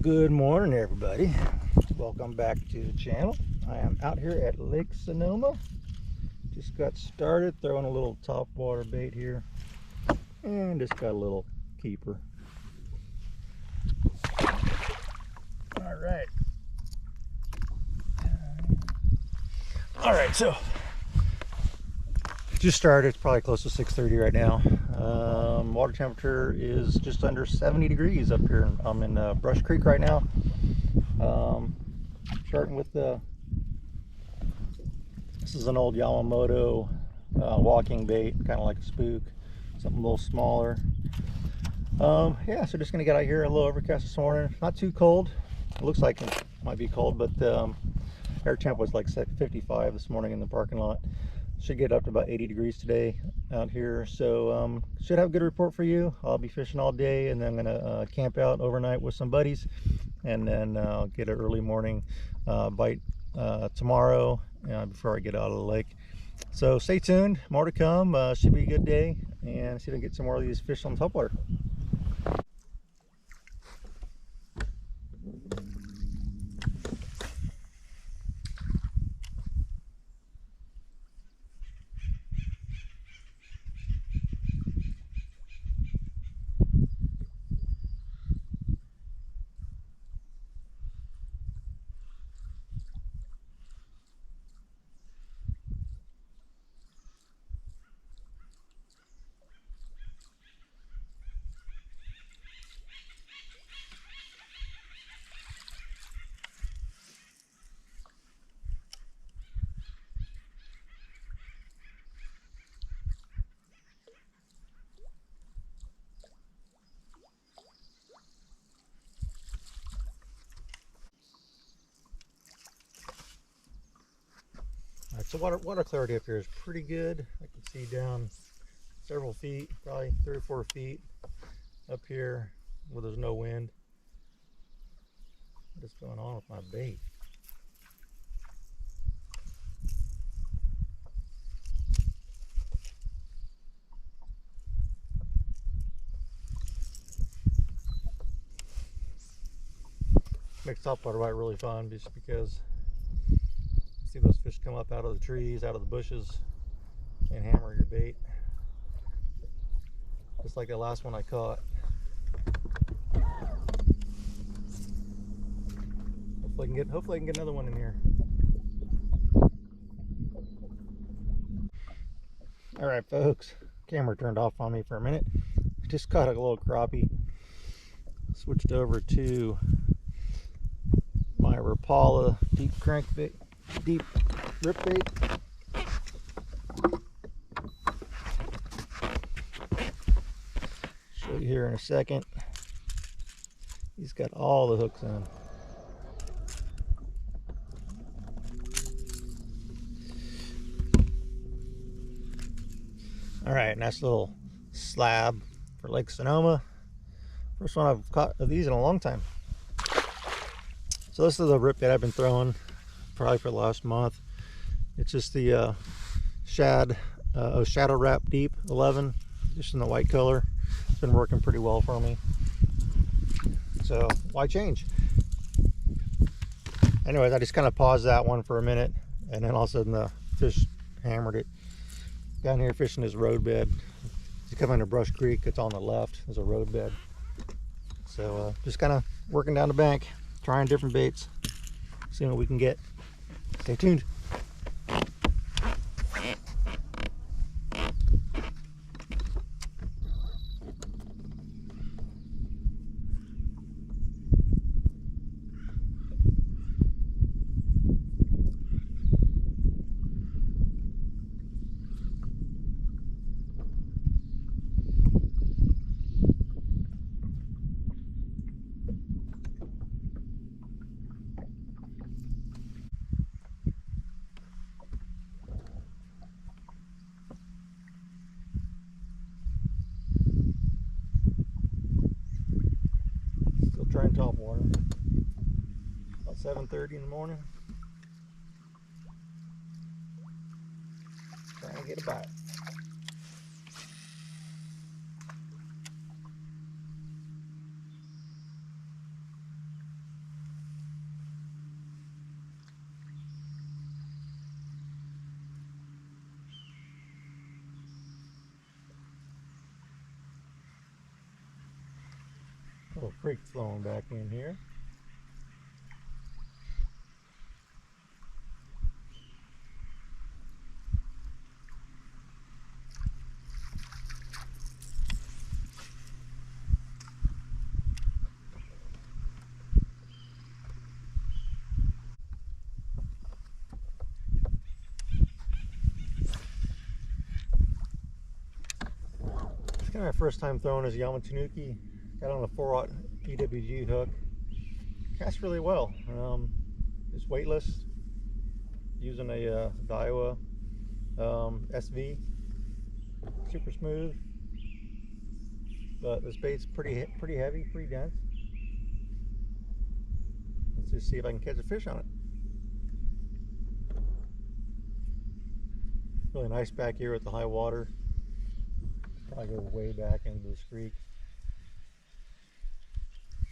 Good morning, everybody. Welcome back to the channel. I am out here at Lake Sonoma. Just got started throwing a little top water bait here, and just got a little keeper. All right, so just started. It's probably close to 6:30 right now. Water temperature is just under 70 degrees up here. I'm in Brush Creek right now. Starting with this is an old Yamamoto walking bait, kind of like a spook, something a little smaller. Yeah, so just gonna get out here. A little overcast this morning, not too cold. It looks like it might be cold, but air temp was like 55 this morning in the parking lot. Should get up to about 80 degrees today out here, so should have a good report for you. I'll be fishing all day, and then I'm gonna camp out overnight with some buddies, and then I'll get an early morning bite tomorrow before I get out of the lake. So stay tuned, more to come. Should be a good day, and see if I can get some more of these fish on topwater. All right, so water clarity up here is pretty good. I can see down several feet, probably 3 or 4 feet up here where there's no wind. What is going on with my bait? Makes topwater bite really fun, just because you see those fish come up out of the trees, out of the bushes, and hammer your bait. Just like the last one I caught. Hopefully I can get another one in here. All right, folks, camera turned off on me for a minute. I just caught a little crappie. Switched over to my Rapala deep crankbait, deep rip bait. Show you here in a second. He's got all the hooks in. All right, nice little slab for Lake Sonoma. First one I've caught of these in a long time. So this is the rip bait I've been throwing probably for the last month. It's just the Shadow Wrap Deep 11, just in the white color. It's been working pretty well for me. So why change? Anyways, I just kind of paused that one for a minute, and then all of a sudden the fish hammered it. Down here fishing this road bed. You come into Brush Creek, it's on the left, there's a road bed. So just kind of working down the bank, trying different baits, seeing what we can get. Stay tuned. Trying top water. About 7:30 in the morning. Trying to get a bite. little creek flowing back in here. It's kind of my first time throwing this Yamatanuki. Got on a 4/0 EWG hook. Casts really well. It's weightless. Using a Daiwa SV. Super smooth. But this bait's pretty heavy, pretty dense. Let's just see if I can catch a fish on it. Really nice back here with the high water. Probably go way back into this creek.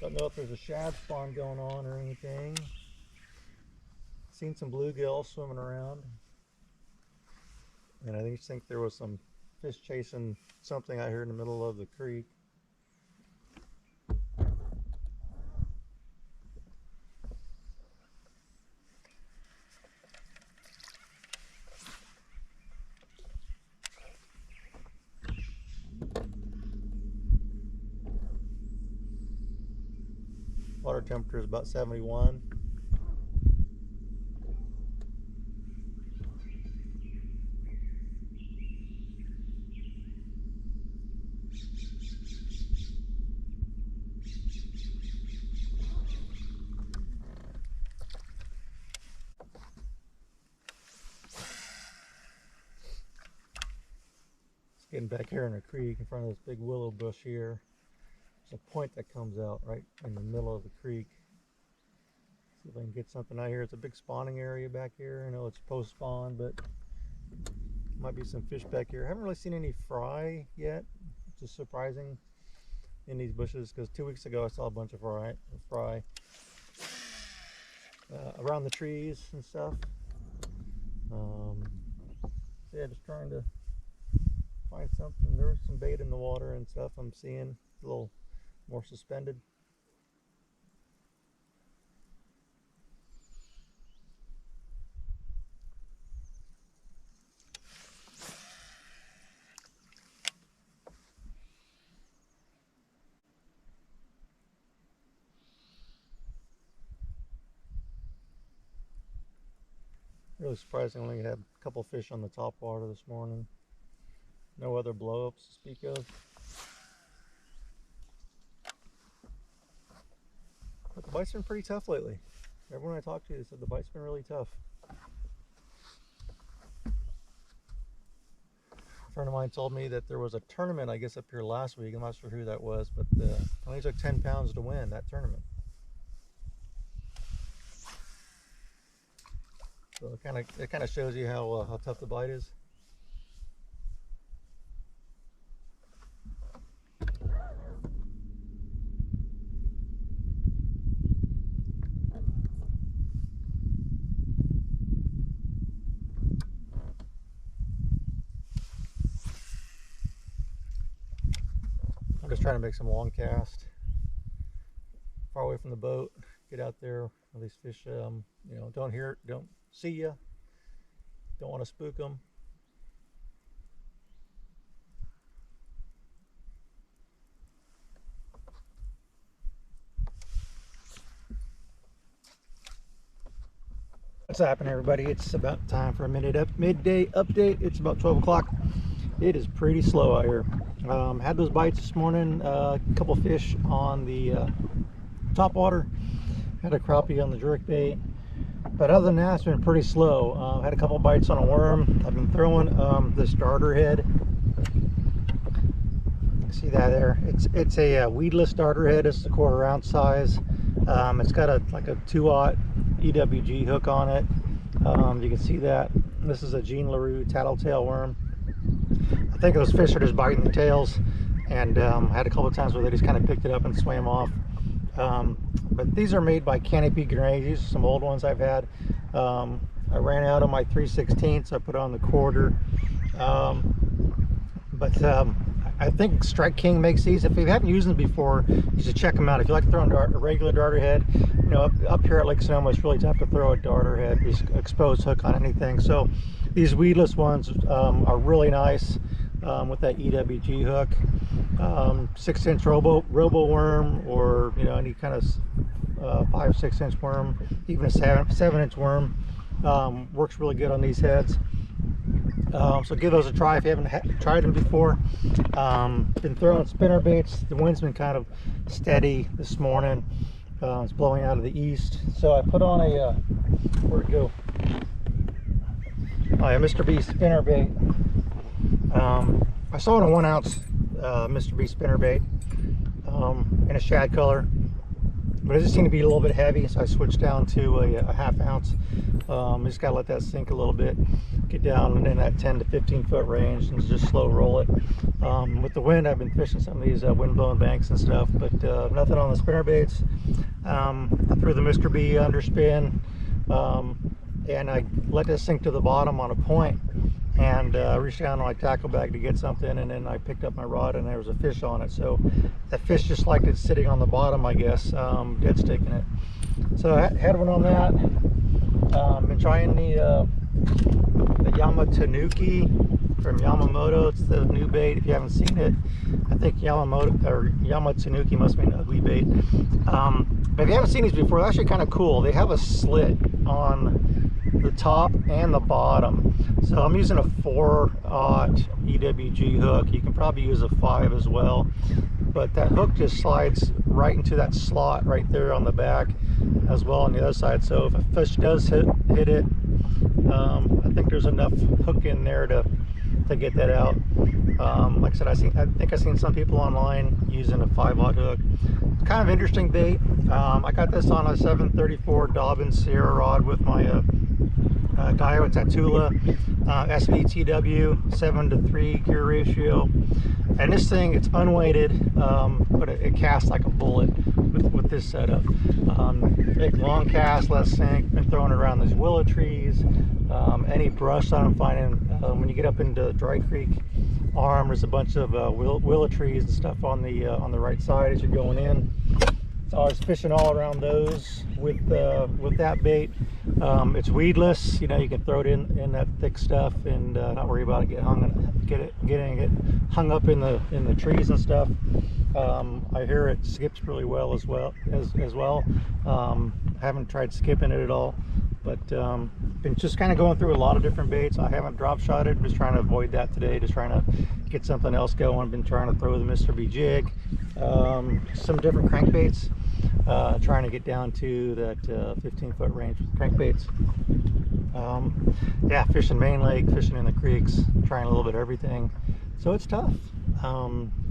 Don't know if there's a shad spawn going on or anything. Seen some bluegill swimming around. And I just think there was some fish chasing something out here in the middle of the creek. Water temperature is about 71. It's getting back here in the creek in front of this big willow bush here. There's a point that comes out right in the middle of the creek. See if I can get something out here. It's a big spawning area back here. I know it's post spawn, but might be some fish back here. I haven't really seen any fry yet, which is surprising in these bushes, because 2 weeks ago I saw a bunch of fry around the trees and stuff. So yeah, just trying to find something. There's some bait in the water and stuff I'm seeing, a little more suspended. Really surprisingly, had a couple fish on the top water this morning. No other blow-ups to speak of. But the bite's been pretty tough lately. Everyone I talked to said the bite's been really tough. A friend of mine told me that there was a tournament, I guess, up here last week. I'm not sure who that was, but it only took 10 pounds to win that tournament. So it kind of shows you how tough the bite is. I'm just trying to make some long cast, far away from the boat. Get out there where these fish, you know, don't see you. Don't want to spook them. What's happening, everybody? It's about time for a midday update. It's about 12 o'clock. It is pretty slow out here. Had those bites this morning, a couple fish on the top water, had a crappie on the jerk bait, but other than that, it's been pretty slow. Had a couple bites on a worm. I've been throwing this darter head. See that there? It's a weedless darter head. It's the 1/4 ounce size. It's got like a 2/0 EWG hook on it. You can see that. This is a Jean LaRue tattletale worm. I think those fish are just biting the tails, and had a couple of times where they just kind of picked it up and swam off. But these are made by Canopy Grenades. These are some old ones I've had. I ran out of my 3/16, so I put on the 1/4. I think Strike King makes these. If you haven't used them before, you should check them out. If you like throwing a regular darter head, you know, up here at Lake Sonoma, it's really tough to throw a darter head, this exposed hook on anything. So these weedless ones are really nice with that EWG hook. 6-inch robo worm, or you know, any kind of 5-6 inch worm, even a 7-inch worm works really good on these heads. So give those a try if you haven't tried them before. Been throwing spinner baits. The wind's been kind of steady this morning. It's blowing out of the east, so I put on a where'd it go? Oh yeah, Mr. B spinner bait. I saw it in a 1 ounce Mr. B spinner bait in a shad color, but it just seemed to be a little bit heavy, so I switched down to a 1/2 ounce. Just gotta let that sink a little bit, get down in that 10 to 15 foot range, and just slow roll it. With the wind, I've been fishing some of these wind blown banks and stuff, but nothing on the spinner baits. I threw the Mr. B underspin, and I let this sink to the bottom on a point, and reached down on my tackle bag to get something, and then I picked up my rod and there was a fish on it. So the fish just liked it sitting on the bottom, I guess, dead sticking it. So I had one on that. Been trying the Yamatanuki from Yamamoto. It's the new bait. If you haven't seen it, I think Yamatanuki must be an ugly bait. But if you haven't seen these before, they're actually kind of cool. They have a slit on the top and the bottom. So I'm using a 4/0 EWG hook. You can probably use a 5 as well, but that hook just slides right into that slot right there on the back, as well on the other side. So if a fish does hit it, I think there's enough hook in there to get that out. Like I said, I think I've seen some people online using a 5/0 hook. It's kind of interesting bait. I got this on a 734 Dobbins Sierra rod with my Daiwa Tatula SVTW 7:3 gear ratio, and this thing, it's unweighted, but it casts like a bullet with this setup. Big long cast, less sink. Been throwing it around these willow trees, any brush that I'm finding. When you get up into Dry Creek Arm, there's a bunch of willow trees and stuff on the right side as you're going in. So I was fishing all around those with that bait. It's weedless, you know, you can throw it in that thick stuff and not worry about it getting hung up in the trees and stuff. I hear it skips really well as well. Haven't tried skipping it at all, but been just kind of going through a lot of different baits. I haven't drop shotted, just trying to avoid that today, just trying to get something else going. Been trying to throw the Mr. B jig, some different crankbaits, trying to get down to that 15-foot range with crankbaits. Yeah, fishing Main Lake, fishing in the creeks, trying a little bit of everything. So it's tough.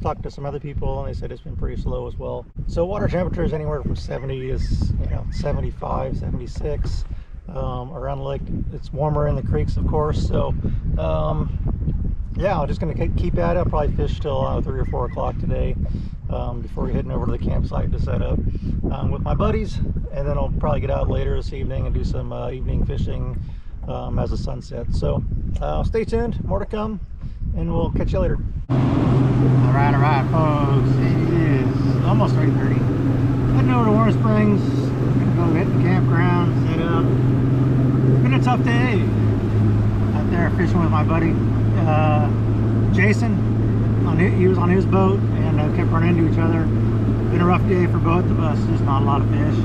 Talked to some other people and they said it's been pretty slow as well. So water temperature is anywhere from 70 to 75, 76 around the lake. It's warmer in the creeks, of course. So yeah, I'm just going to keep at it. I'll probably fish till 3 or 4 o'clock today before heading over to the campsite to set up with my buddies, and then I'll probably get out later this evening and do some evening fishing as the sun sets. So stay tuned, more to come, and we'll catch you later. All right, folks, it is almost 3:30. Heading over to Warm Springs, gonna go hit the campground, set up. It's been a tough day out there fishing with my buddy Jason. He was on his boat and kept running into each other. Been a rough day for both of us, just not a lot of fish.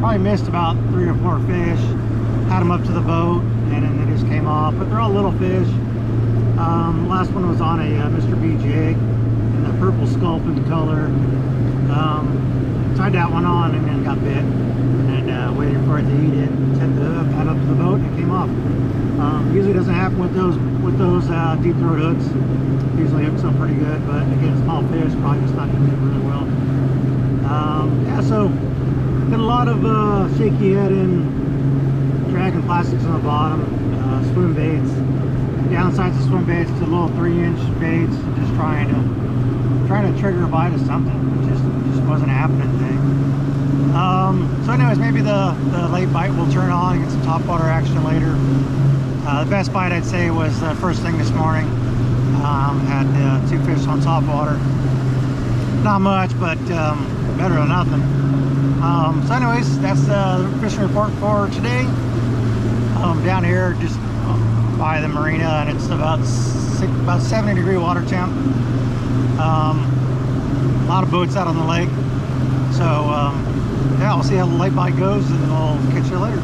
Probably missed about 3 or 4 fish. Had them up to the boat and then they just came off, but they're all little fish. Last one was on a Mr. B jig in the purple sculpin color. Tied that one on and then got bit, and waited for it to eat it. Set the hook, got up to the boat, and it came off. Usually doesn't happen with those deep throat hooks. Usually hooks up pretty good, but again, small fish, probably just not eating it really well. Yeah, so got a lot of shaky heading, dragging plastics on the bottom, swim baits. Downsides of swim baits to little 3-inch baits, just trying to trigger a bite of something. It just wasn't happening today. So anyways, maybe the late bite will turn on and get some topwater action later. The best bite I'd say was the first thing this morning. Had 2 fish on top water. Not much, but better than nothing. So anyways, that's the fishing report for today. Down here just by the marina, and it's about 70-degree water temp. A lot of boats out on the lake. So yeah, I'll see how the lake bite goes, and I'll catch you later.